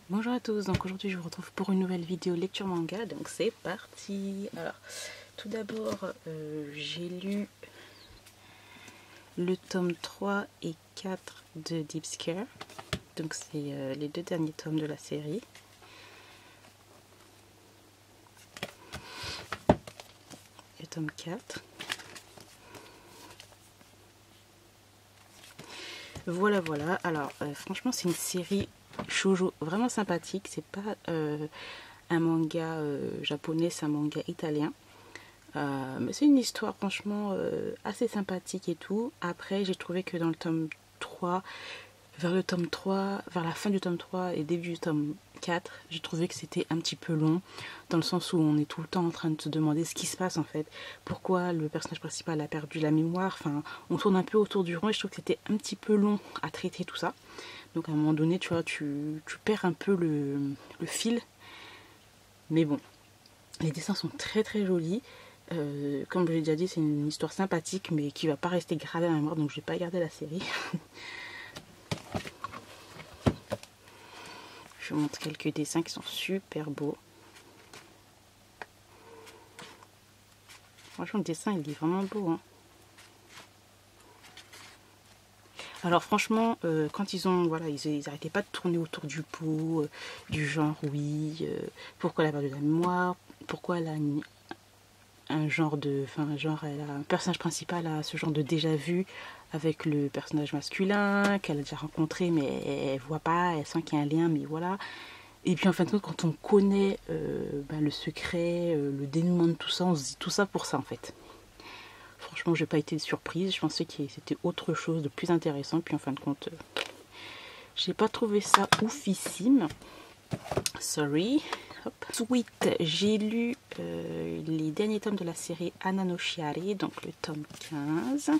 Bonjour à tous, donc aujourd'hui je vous retrouve pour une nouvelle vidéo lecture manga, donc c'est parti. Alors tout d'abord j'ai lu le tome 3 et 4 de Deep Scare, donc c'est les deux derniers tomes de la série. Le tome 4. Voilà, alors franchement c'est une série shoujo vraiment sympathique, c'est pas un manga japonais, c'est un manga italien. Mais c'est une histoire franchement assez sympathique et tout. Après j'ai trouvé que dans le tome 3, vers la fin du tome 3 et début du tome 4, j'ai trouvé que c'était un petit peu long, dans le sens où on est tout le temps en train de se demander ce qui se passe en fait, pourquoi le personnage principal a perdu la mémoire, enfin on tourne un peu autour du rond et je trouve que c'était un petit peu long à traiter tout ça. Donc à un moment donné tu vois, tu perds un peu le fil, mais bon, les dessins sont très très jolis. Comme je l'ai déjà dit, c'est une histoire sympathique mais qui va pas rester gravée à la mémoire, donc je vais pas garder la série. Je vous montre quelques dessins qui sont super beaux. Franchement, le dessin, il est vraiment beau. Hein. Alors franchement, quand ils ont, voilà, ils arrêtaient pas de tourner autour du pot, du genre, oui, pourquoi elle a perdu la mémoire, pourquoi elle a un genre de, enfin, genre, elle a un personnage principal a ce genre de déjà vu avec le personnage masculin qu'elle a déjà rencontré, mais elle voit pas, elle sent qu'il y a un lien, mais voilà. Et puis en fin de compte, quand on connaît le secret, le dénouement de tout ça, on se dit tout ça pour ça en fait. Franchement, j'ai pas été surprise. Je pensais que c'était autre chose de plus intéressant. Puis en fin de compte, j'ai pas trouvé ça oufissime. Sorry. Hop. Ensuite, j'ai lu les derniers tomes de la série Anna no Shiare, donc le tome 15.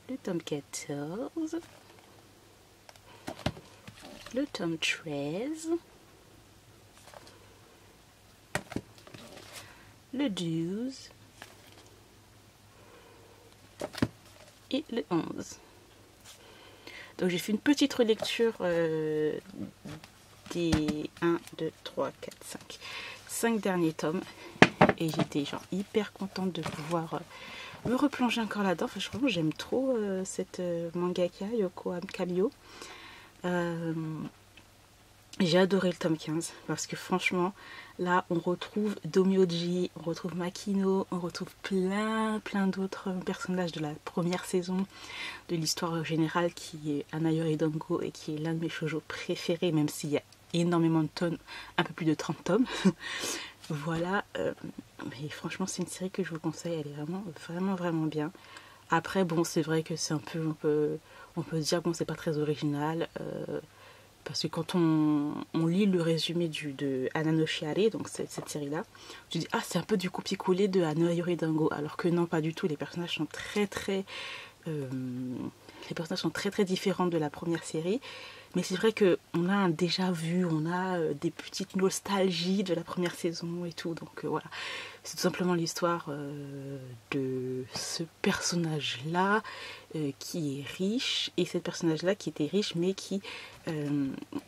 Le tome 14. Le tome 13. Le 12. Et le 11. Donc j'ai fait une petite relecture des 1, 2, 3, 4, 5 derniers tomes. Et j'étais genre hyper contente de pouvoir me replonger encore là-dedans. Enfin, franchement, j'aime trop cette mangaka, Yoko Kamio. J'ai adoré le tome 15 parce que franchement, là, on retrouve Domyoji, on retrouve Makino, on retrouve plein d'autres personnages de la première saison de l'histoire générale qui est Anayori Dango et qui est l'un de mes shoujo préférés, même s'il y a énormément de tomes, un peu plus de 30 tomes. Voilà, mais franchement, c'est une série que je vous conseille, elle est vraiment bien. Après, bon, c'est vrai que c'est un peu, on peut dire, bon, c'est pas très original. Parce que quand on lit le résumé de Anna no Shiare, donc cette série-là, tu dis, ah, c'est un peu du copier-coller de Anayori Dango. Alors que non, pas du tout. Les personnages sont très différents de la première série. Mais c'est vrai qu'on a un déjà vu, on a des petites nostalgies de la première saison et tout. Donc voilà, c'est tout simplement l'histoire de ce personnage-là qui est riche. Et ce personnage-là qui était riche, mais qui...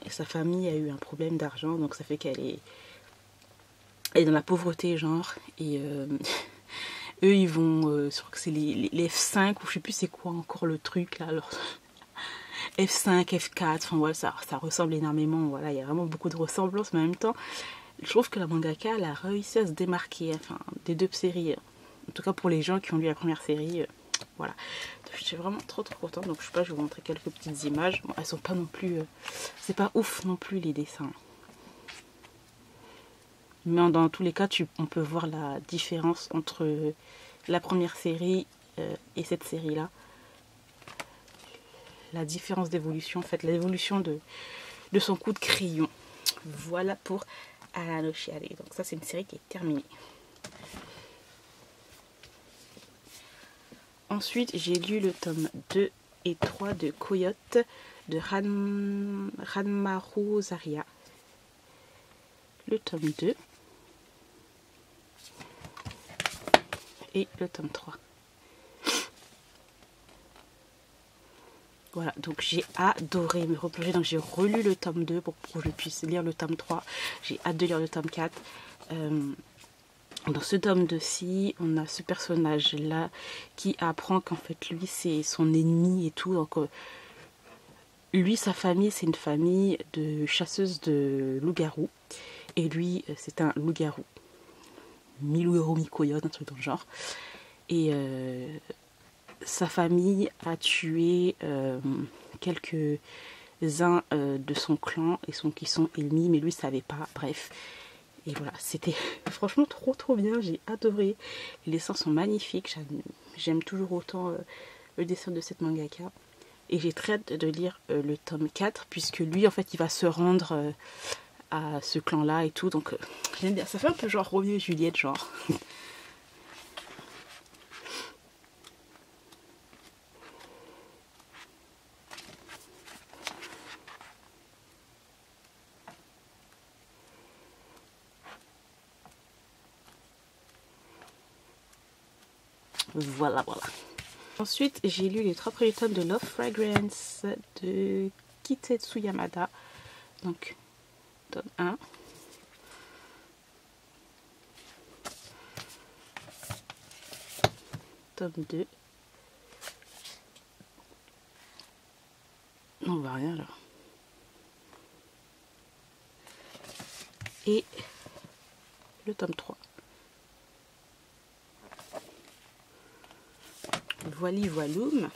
sa famille a eu un problème d'argent. Donc ça fait elle est dans la pauvreté, genre. Et... eux ils vont, je crois que c'est les F5 ou je sais plus c'est quoi encore le truc là, alors F5, F4, enfin voilà, ça ressemble énormément, voilà, il y a vraiment beaucoup de ressemblances, mais en même temps, je trouve que la mangaka elle a réussi à se démarquer, enfin, des deux séries, en tout cas pour les gens qui ont lu la première série, voilà. Je suis vraiment trop contente, donc je sais pas, je vais vous montrer quelques petites images, bon, elles sont pas non plus, c'est pas ouf non plus les dessins. Mais dans tous les cas, on peut voir la différence entre la première série et cette série-là. La différence d'évolution, en fait, l'évolution de son coup de crayon. Voilà pour Anna no Shiare. Donc ça, c'est une série qui est terminée. Ensuite, j'ai lu le tome 2 et 3 de Coyote de Ranmaru Zaria. Le tome 2 et le tome 3. Voilà, donc j'ai adoré me replonger. Donc j'ai relu le tome 2 pour que je puisse lire le tome 3. J'ai hâte de lire le tome 4. Dans ce tome 2-ci, on a ce personnage-là qui apprend qu'en fait, lui, c'est son ennemi et tout. Donc, lui, sa famille, c'est une famille de chasseuses de loups-garous. Et lui, c'est un loup-garou. Mi-loup-garou, mi-coyote, un truc dans le genre. Et sa famille a tué quelques-uns de son clan qui sont ennemis, mais lui, ne savait pas. Bref. Et voilà, c'était franchement trop bien, j'ai adoré. Les dessins sont magnifiques, j'aime toujours autant le dessin de cette mangaka. Et j'ai très hâte de lire le tome 4, puisque lui, en fait, il va se rendre à ce clan-là et tout. Donc, j'aime bien, ça fait un peu genre Roméo et Juliette, genre. Voilà. Ensuite, j'ai lu les 3 premiers tomes de Love Fragrance de Kitetsu Yamada. Donc, tome 1. Tome 2. Non, on voit rien là. Et le tome 3. Voiloum.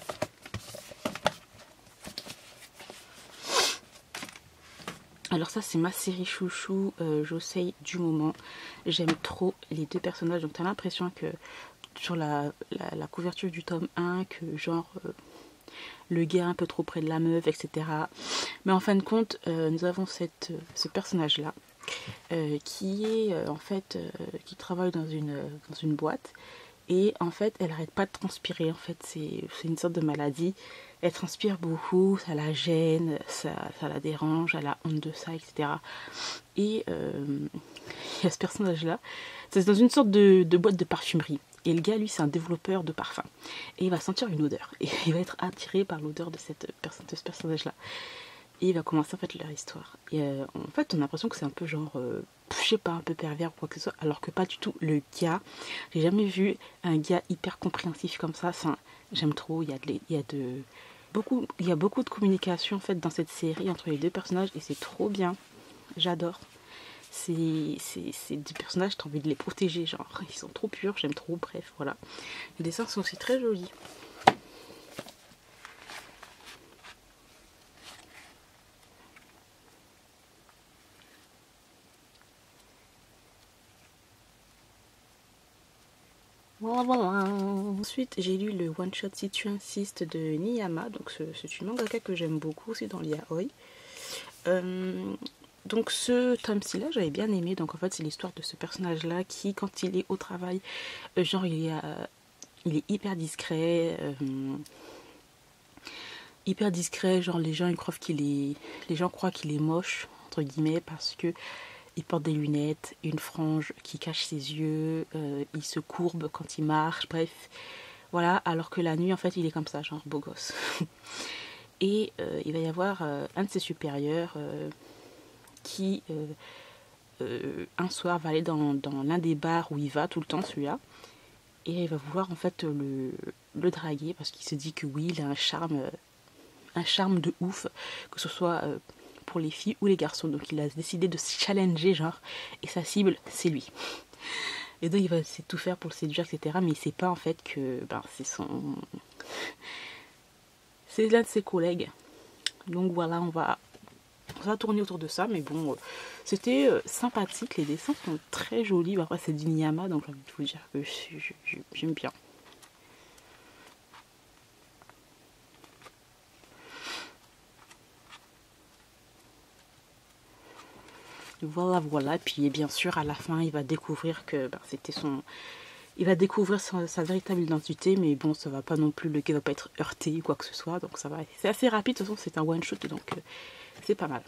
Alors ça, c'est ma série chouchou Josei du moment. J'aime trop les 2 personnages. Donc t'as l'impression que sur la couverture du tome 1, que genre le gars un peu trop près de la meuf, etc. Mais en fin de compte, nous avons ce personnage-là qui est en fait qui travaille dans une boîte. Et en fait, elle n'arrête pas de transpirer. En fait, c'est une sorte de maladie. Elle transpire beaucoup, ça la gêne, ça la dérange, elle a honte de ça, etc. Et il y a ce personnage-là. C'est dans une sorte de boîte de parfumerie. Et le gars, lui, c'est un développeur de parfum. Et il va sentir une odeur. Et il va être attiré par l'odeur de ce personnage-là. Et il va commencer en fait leur histoire. Et en fait, on a l'impression que c'est un peu genre, je sais pas, un peu pervers ou quoi que ce soit, alors que pas du tout. Le gars, j'ai jamais vu un gars hyper compréhensif comme ça. Enfin, j'aime trop. Il y a beaucoup de communication en fait dans cette série entre les 2 personnages et c'est trop bien. J'adore. C'est des personnages, t'as envie de les protéger, genre ils sont trop purs, j'aime trop. Bref, voilà. Les dessins sont aussi très jolis. Voilà. Ensuite, j'ai lu le One Shot Si tu insistes de Niyama. Donc, c'est une mangaka que j'aime beaucoup aussi dans l'yaoi. Donc, ce tome-ci là, j'avais bien aimé. Donc, en fait, c'est l'histoire de ce personnage-là qui, quand il est au travail, genre, il est hyper discret. Genre, les gens croient qu'il est moche, entre guillemets, parce que il porte des lunettes, une frange qui cache ses yeux, il se courbe quand il marche, bref. Voilà, alors que la nuit, en fait, il est comme ça, genre beau gosse. Et il va y avoir un de ses supérieurs qui, un soir, va aller dans l'un des bars où il va tout le temps, celui-là. Et il va vouloir, en fait, le draguer parce qu'il se dit que oui, il a un charme de ouf, que ce soit pour les filles ou les garçons. Donc il a décidé de se challenger, genre, et sa cible, c'est lui. Et donc il va essayer de tout faire pour le séduire, etc. Mais il sait pas en fait que c'est l'un de ses collègues. Donc voilà, on va tourner autour de ça. Mais bon, c'était sympathique. Les dessins sont très jolis. Après, c'est du Niyama, donc j'ai envie de vous dire que j'aime bien. Voilà. Puis bien sûr, à la fin, il va découvrir que il va découvrir sa véritable identité, mais bon, ça va pas non plus, le gars va pas être heurté ou quoi que ce soit, donc ça va. C'est assez rapide, de toute façon, c'est un one shot, donc c'est pas mal.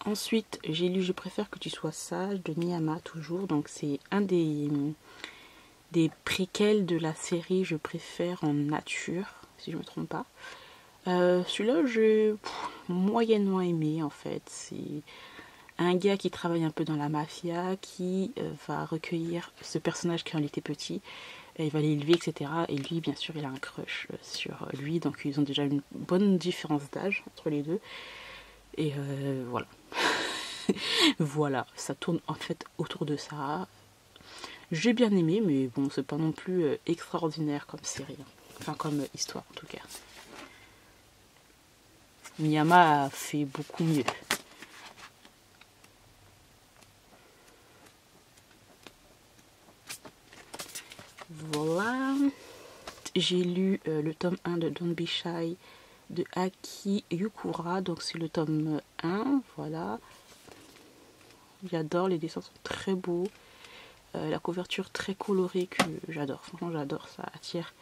Ensuite, j'ai lu Je préfère que tu sois sage de Niyama, toujours, donc c'est un des préquels de la série Je préfère en nature, si je me trompe pas. Celui-là, j'ai moyennement aimé en fait. C'est un gars qui travaille un peu dans la mafia qui va recueillir ce personnage quand il était petit. Et il va l'élever, etc. Et lui, bien sûr, il a un crush sur lui. Donc ils ont déjà une bonne différence d'âge entre les deux. Et voilà. Voilà, ça tourne en fait autour de ça. J'ai bien aimé, mais bon, c'est pas non plus extraordinaire comme série. Enfin, comme histoire en tout cas. Miyama a fait beaucoup mieux. Voilà. J'ai lu le tome 1 de Don't Be Shy de Aki Yukura. Donc c'est le tome 1. Voilà. J'adore, les dessins sont très beaux. La couverture très colorée que j'adore. Franchement, j'adore, ça attire.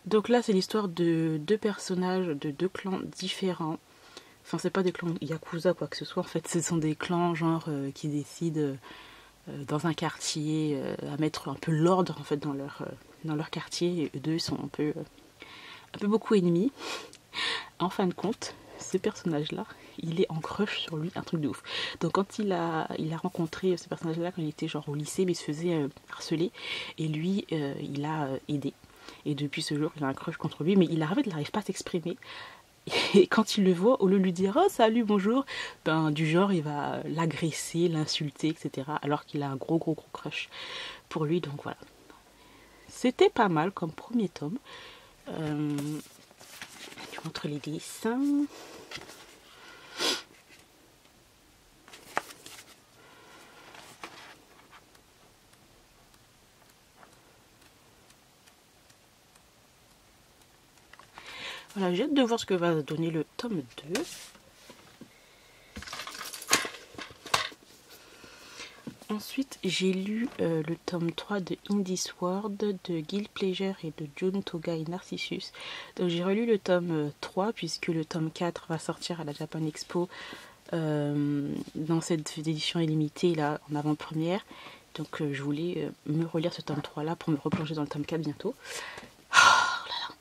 Donc là, c'est l'histoire de deux personnages de deux clans différents. Enfin, c'est pas des clans Yakuza, quoi que ce soit. En fait, ce sont des clans, genre, qui décident dans un quartier à mettre un peu l'ordre, en fait, dans leur quartier. Et eux deux sont un peu beaucoup ennemis. En fin de compte, ce personnage-là, il est en crush sur lui, un truc de ouf. Donc quand il a rencontré ce personnage-là quand il était genre au lycée, mais il se faisait harceler. Et lui, il a aidé. Et depuis ce jour, il a un crush contre lui, mais il n'arrive pas à s'exprimer. Et quand il le voit, au lieu de lui dire « Oh, salut, bonjour », ben, du genre, il va l'agresser, l'insulter, etc. Alors qu'il a un gros crush pour lui, donc voilà. C'était pas mal comme premier tome. Je montre les dessins. Voilà, j'ai hâte de voir ce que va donner le tome 2. Ensuite, j'ai lu le tome 3 de In This World de Guild Pleasure et de Jun Toga et Narcissus. Donc j'ai relu le tome 3 puisque le tome 4 va sortir à la Japan Expo dans cette édition illimitée là en avant-première. Donc je voulais me relire ce tome 3 là pour me replonger dans le tome 4 bientôt. Oh là là.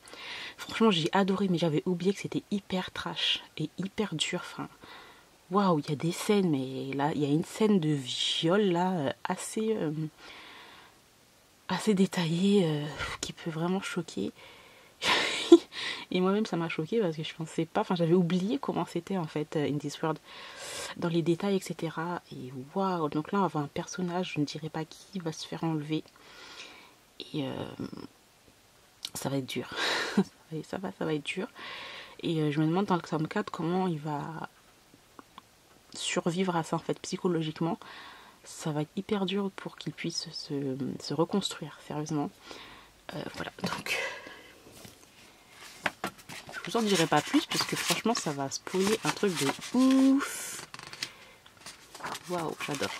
Franchement, j'ai adoré, mais j'avais oublié que c'était hyper trash et hyper dur. Enfin, waouh, il y a des scènes, mais là, il y a une scène de viol là assez détaillée qui peut vraiment choquer. Et moi-même, ça m'a choqué parce que je pensais pas, enfin, j'avais oublié comment c'était en fait In This World dans les détails, etc. Et waouh, donc là, on va voir un personnage, je ne dirais pas qui, va se faire enlever. Et ça va être dur. ça va être dur. Et je me demande dans le tome 4 comment il va survivre à ça en fait psychologiquement. Ça va être hyper dur pour qu'il puisse se reconstruire sérieusement. Voilà, donc je vous en dirai pas plus puisque franchement ça va spoiler un truc de ouf. Waouh, j'adore.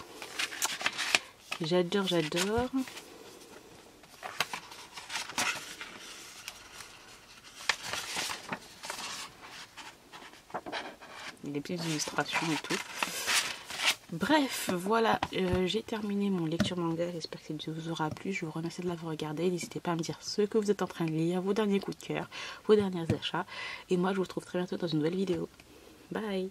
Les petites illustrations et tout. Bref, voilà, j'ai terminé mon lecture manga. J'espère que ça vous aura plu. Je vous remercie de l'avoir regardé. N'hésitez pas à me dire ce que vous êtes en train de lire, vos derniers coups de cœur, vos derniers achats. Et moi, je vous retrouve très bientôt dans une nouvelle vidéo. Bye!